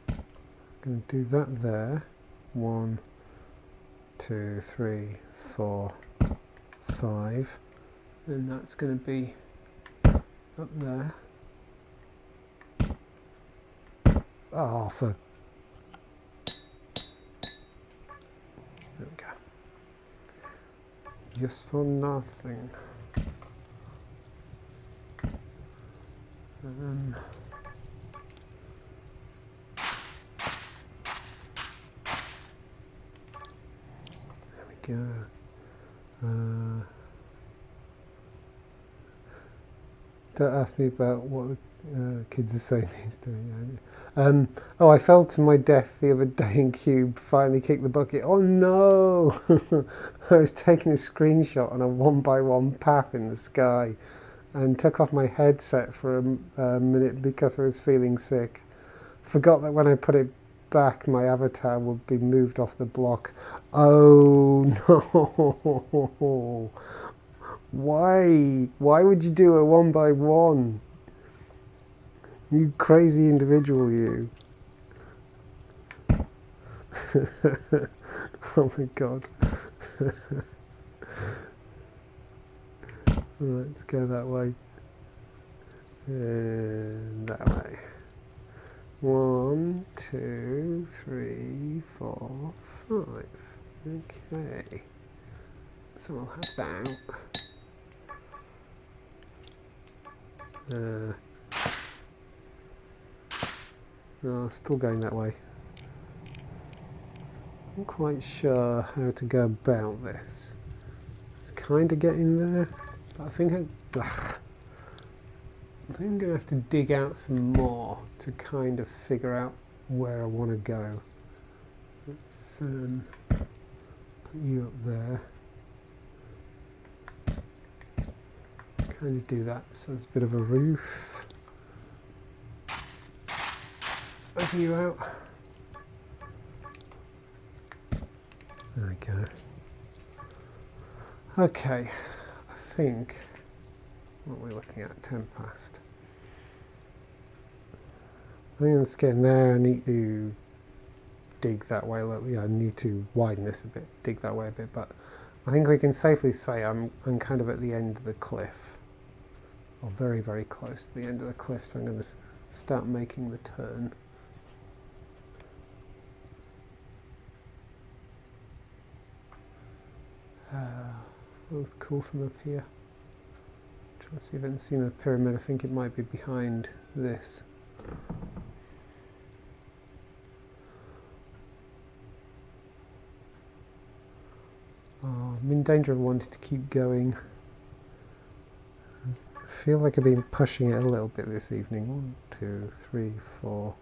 I'm going to do that there. 1, 2, 3, 4, 5, and that's going to be up there. Oh, for there we go. Yes or nothing. There we go. Don't ask me about what the kids are saying these days. Oh, I fell to my death the other day in Cube, finally kicked the bucket. Oh no! I was taking a screenshot on a 1x1 path in the sky and took off my headset for a minute because I was feeling sick. Forgot that when I put it back my avatar would be moved off the block. Oh no! Why would you do a 1x1? You crazy individual, you. Oh my god. Let's go that way. And that way. 1, 2, 3, 4, 5. Okay. So I'll have that. No, still going that way. I'm not quite sure how to go about this. It's kind of getting there, but I think I'm going to have to dig out some more to kind of figure out where I want to go. Let's put you up there. Kind of do that so there's a bit of a roof. a view out. There we go. Okay, I think, what are we looking at? 10 past. I think it's getting there. I need to dig that way a little. Yeah, I need to widen this a bit, dig that way a bit, but I think we can safely say I'm kind of at the end of the cliff, or very, very close to the end of the cliff, so I'm going to start making the turn. Looks cool from up here. Trying to see if I can see the pyramid. I think it might be behind this. I'm in danger of wanting to keep going. I feel like I've been pushing it a little bit this evening. 1, 2, 3, 4.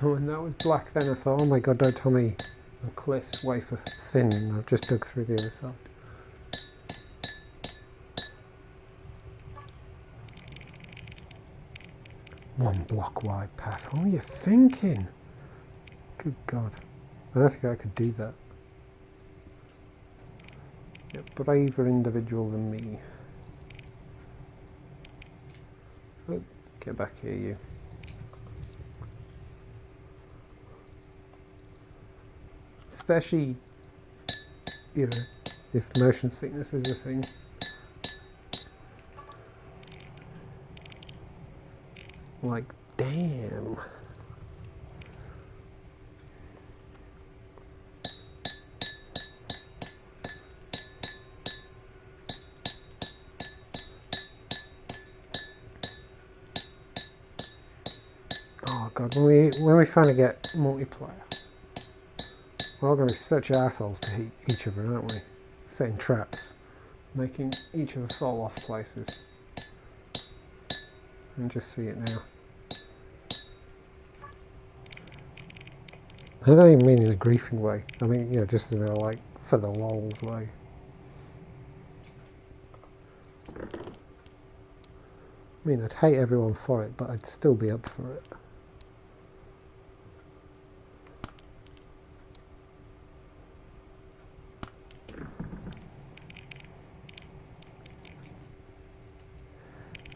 When that was black then I thought, oh my god, don't tell me the cliff's wafer thin, and I've just dug through the other side. One block wide path, what are you thinking? Good god, I don't think I could do that. You're a braver individual than me. Oh, get back here, you. Especially, you know, if motion sickness is a thing. Like, damn. Oh god, when we finally get multiplayer, we're all going to be such assholes to hit each other, aren't we? Setting traps, making each other fall off places. And just see it now. I don't even mean in a griefing way. I mean, you know, just in a, like, for the lols way. I mean, I'd hate everyone for it, but I'd still be up for it.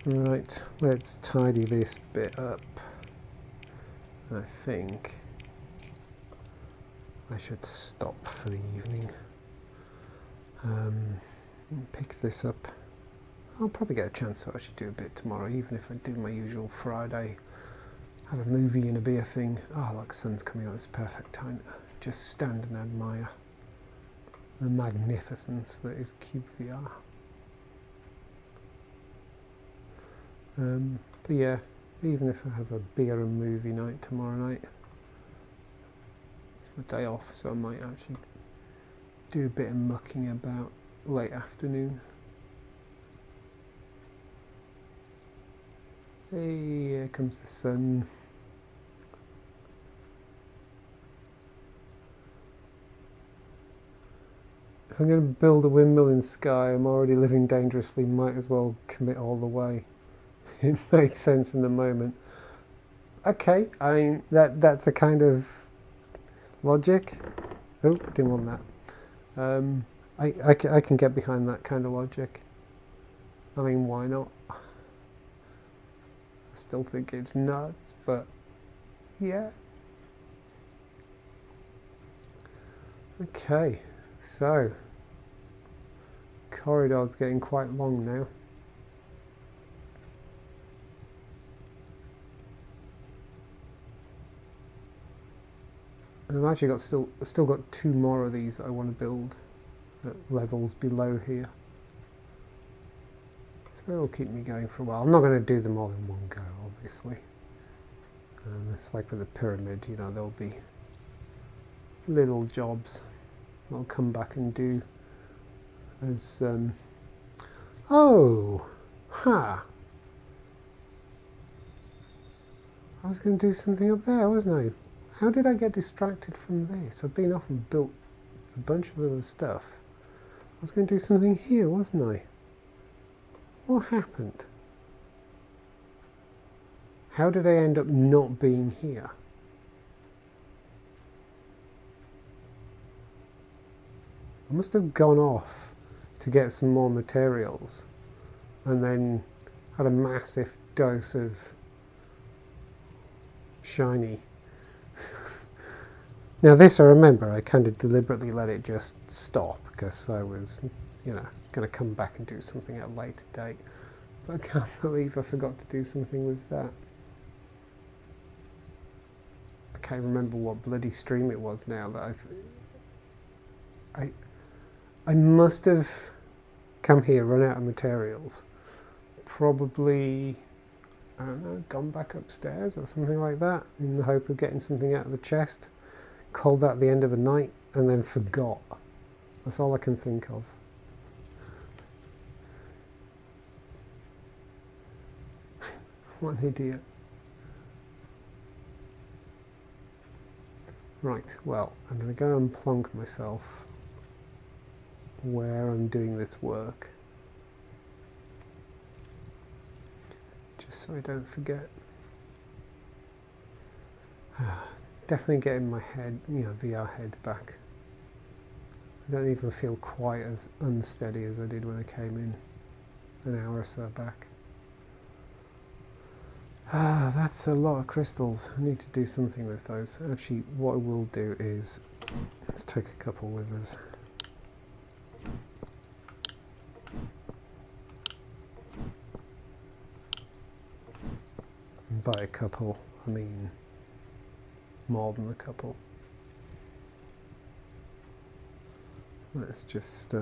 Right, let's tidy this bit up. I think I should stop for the evening. Pick this up. I'll probably get a chance to actually do a bit tomorrow, even if I do my usual Friday, have a movie and a beer thing. Oh look, sun's coming out, it's perfect time to just stand and admire the magnificence that is cyubeVR. But yeah, even if I have a beer and movie night tomorrow night, it's my day off, so I might actually do a bit of mucking about late afternoon. Hey, here comes the sun. If I'm going to build a windmill in Sky, I'm already living dangerously, might as well commit all the way. It made sense in the moment. Okay, I mean, that's a kind of logic. Oh, didn't want that. I can get behind that kind of logic. I mean, why not? I still think it's nuts, but yeah. Okay, so corridor's getting quite long now. And I've actually got still got 2 more of these that I want to build at levels below here. So it'll keep me going for a while. I'm not going to do them all in one go, obviously. It's like with the pyramid, you know, there'll be little jobs I'll come back and do as oh, ha! I was going to do something up there, wasn't I? How did I get distracted from this? I've been off and built a bunch of other stuff. I was going to do something here, wasn't I? What happened? How did I end up not being here? I must have gone off to get some more materials and then had a massive dose of shiny. Now this, I remember, I kind of deliberately let it just stop because I was, going to come back and do something at a later date. But I can't believe I forgot to do something with that. I can't remember what bloody stream it was now that I must have come here, run out of materials, probably, I don't know, gone back upstairs or something like that in the hope of getting something out of the chest, called that the end of the night, and then forgot. That's all I can think of. What an idiot. Right, well, I'm going to go and plonk myself where I'm doing this work, just so I don't forget. Definitely getting my head, VR head back. I don't even feel quite as unsteady as I did when I came in an hour or so back. That's a lot of crystals. I need to do something with those. Actually, what I will do is, let's take a couple with us. And by a couple, I mean more than a couple. Let's just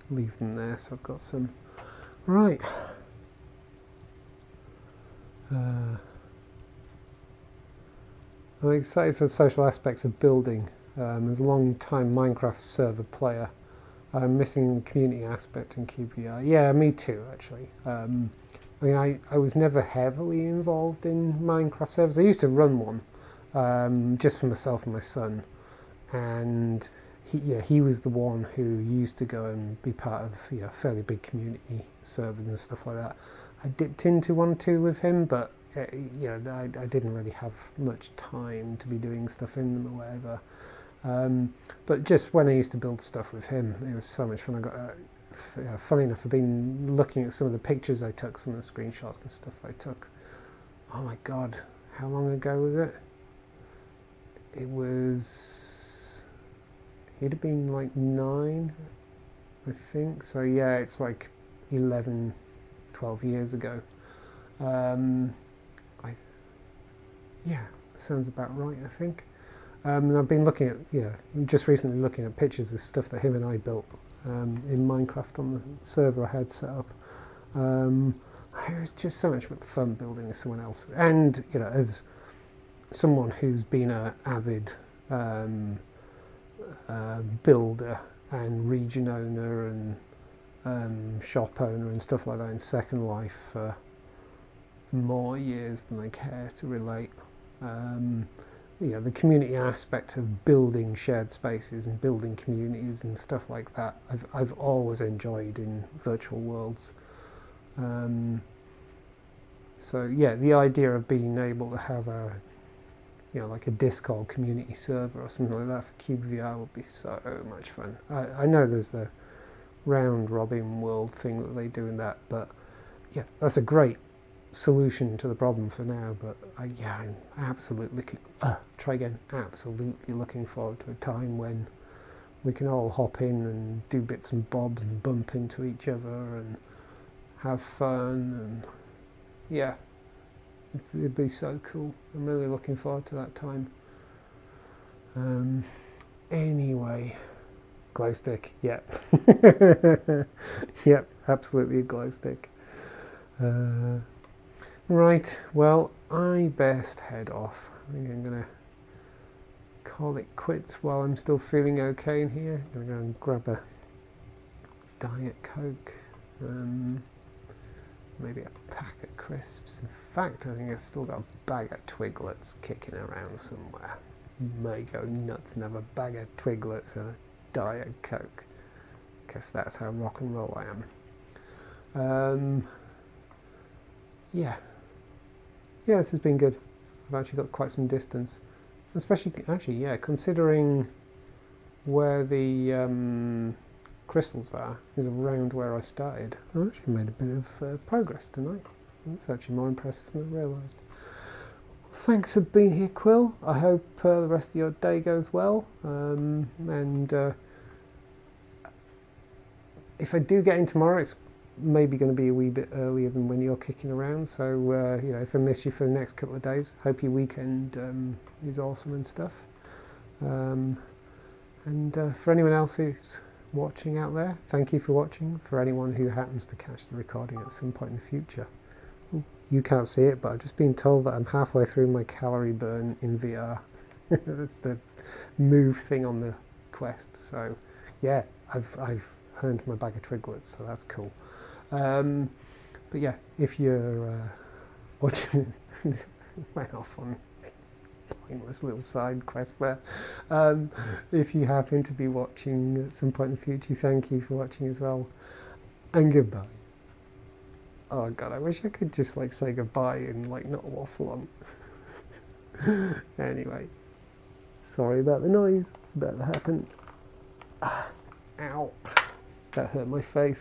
leave them there so I've got some. Right. I'm excited for the social aspects of building. As a long time Minecraft server player, I'm missing the community aspect in cyubeVR. Yeah, me too, actually. I mean, I was never heavily involved in Minecraft servers. I used to run one, just for myself and my son, and he was the one who used to go and be part of fairly big community servers and stuff like that. I dipped into one or two with him, but I didn't really have much time to be doing stuff in them or whatever. But just when I used to build stuff with him, it was so much fun. I got, funny enough, I've been looking at some of the pictures I took, some of the screenshots and stuff I took. Oh my god, how long ago was it? He'd have been like 9, I think. So yeah, it's like 11, 12 years ago. Yeah, sounds about right, I think. And I've been looking at, just recently looking at pictures of stuff that him and I built in Minecraft on the server I had set up. It was just so much fun building with someone else. And, as someone who's been an avid builder and region owner and shop owner and stuff like that in Second Life for more years than I care to relate. The community aspect of building shared spaces and building communities and stuff like that, I've always enjoyed in virtual worlds. So yeah, the idea of being able to have a like a Discord community server or something like that for cyubeVR would be so much fun. I know there's the round robin world thing that they do in that, but yeah, that's a great solution to the problem for now. But I'm absolutely absolutely looking forward to a time when we can all hop in and do bits and bobs and bump into each other and have fun, and yeah, it'd be so cool. I'm really looking forward to that time. Anyway, glow stick, yep. Yep, absolutely a glow stick. Right, well, I best head off. I think I'm going to call it quits while I'm still feeling okay in here. I'm going to go and grab a Diet Coke. maybe a pack of crisps. In fact, I think I've still got a bag of Twiglets kicking around somewhere. May go nuts and have a bag of Twiglets and a Diet Coke. Guess that's how rock and roll I am. Yeah, this has been good. I've actually got quite some distance, especially considering where the crystals are is around where I started. I actually made a bit of progress tonight. That's actually more impressive than I realised. Thanks for being here, Quill. I hope the rest of your day goes well. And if I do get in tomorrow, it's maybe going to be a wee bit earlier than when you're kicking around. So if I miss you for the next couple of days, hope your weekend is awesome and stuff. And for anyone else who's watching out there, thank you for watching. For anyone who happens to catch the recording at some point in the future, you can't see it, but I've just been told that I'm halfway through my calorie burn in VR. That's the move thing on the Quest. So yeah, I've earned my bag of Twiglets, so that's cool. But yeah, if you're watching, went off on pointless little side quest there. If you happen to be watching at some point in the future, thank you for watching as well, and goodbye. Oh god, I wish I could just like say goodbye and like not waffle on. Anyway, sorry about the noise, it's about to happen. Ow, that hurt my face.